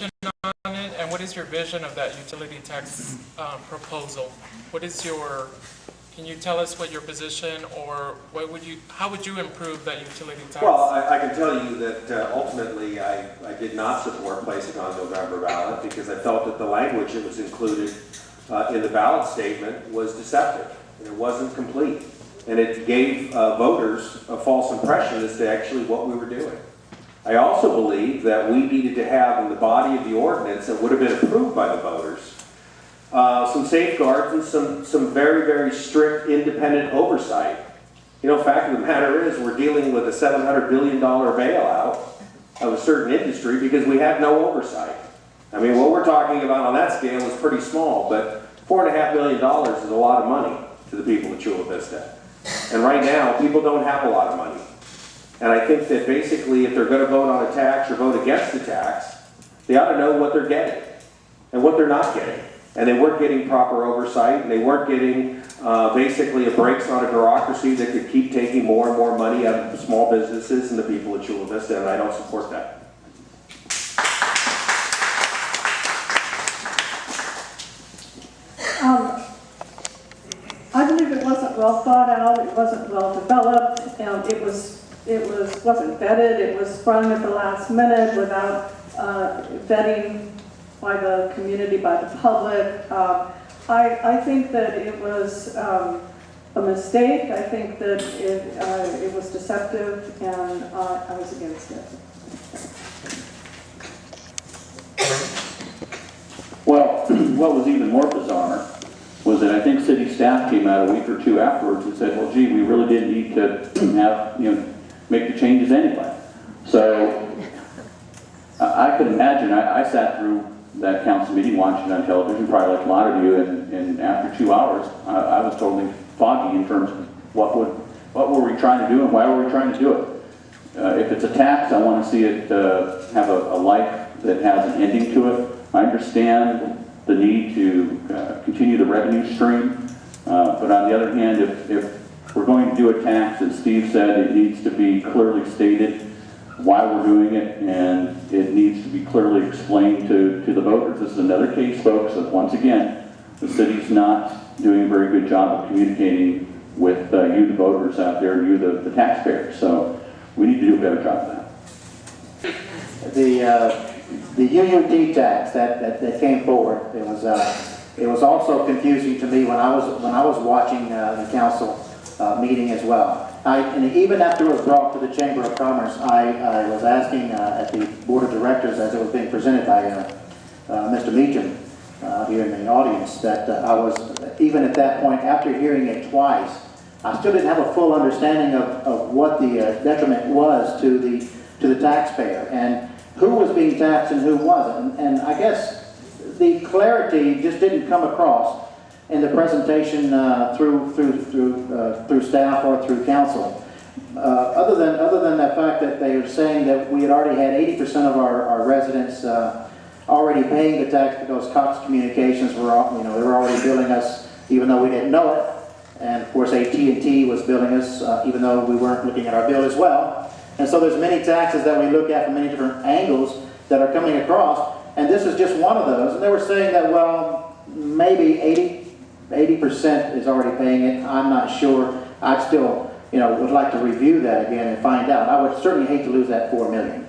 position on it, and what is your vision of that utility tax proposal? What is your, can you tell us what your position, or what would you, how would you improve that utility tax? Well, I can tell you that ultimately I did not support placing on November ballot because I felt that the language that was included in the ballot statement was deceptive, and it wasn't complete. And it gave voters a false impression as to actually what we were doing. I also believe that we needed to have in the body of the ordinance that would have been approved by the voters some safeguards and some very, very strict independent oversight. You know, fact of the matter is we're dealing with a $700 billion bailout of a certain industry because we have no oversight. I mean, what we're talking about on that scale is pretty small, but $4.5 million is a lot of money to the people of Chula Vista. And right now, people don't have a lot of money. And I think that basically if they're going to vote on a tax or vote against the tax, they ought to know what they're getting and what they're not getting. And they weren't getting proper oversight, and they weren't getting basically a brakes on a bureaucracy that could keep taking more and more money out of the small businesses and the people of Chula Vista, and I don't support that. I believe it wasn't well thought out, it wasn't well developed, it wasn't vetted, it was sprung at the last minute without vetting by the community, by the public. I think that it was a mistake. I think that it was deceptive, and I was against it. Well, what was even more bizarre was that I think city staff came out a week or two afterwards and said, well, gee, we really didn't need to have, make the changes anyway. So I could imagine, I sat through that council meeting, watching it on television, probably like a lot of you, and after 2 hours, I was totally foggy in terms of what were we trying to do and why were we trying to do it. If it's a tax, I want to see it have a life that has an ending to it. I understand the need to continue the revenue stream, but on the other hand, if we're going to do a tax, as Steve said, it needs to be clearly stated why we're doing it, and it needs to be clearly explained to the voters. This is another case, folks, that once again, the city's not doing a very good job of communicating with you, the voters out there, you, the taxpayers. So we need to do a better job of that. The UUT tax that came forward, it was also confusing to me when I was watching the council meeting as well. And even after it was brought to the Chamber of Commerce, I was asking at the Board of Directors as it was being presented by Mr. Meacham here in the audience, that I was, even at that point, after hearing it twice, I still didn't have a full understanding of what the detriment was to the taxpayer and who was being taxed and who wasn't. And I guess the clarity just didn't come across in the presentation through staff or through council. Other than the fact that they were saying that we had already had 80% of our residents already paying the tax because Cox Communications were, they were already billing us even though we didn't know it, and of course AT&T was billing us even though we weren't looking at our bill as well. And so there's many taxes that we look at from many different angles that are coming across, and this is just one of those. And they were saying that, well, maybe 80% is already paying it. I'm not sure. I'd still, would like to review that again and find out. I would certainly hate to lose that $4 million.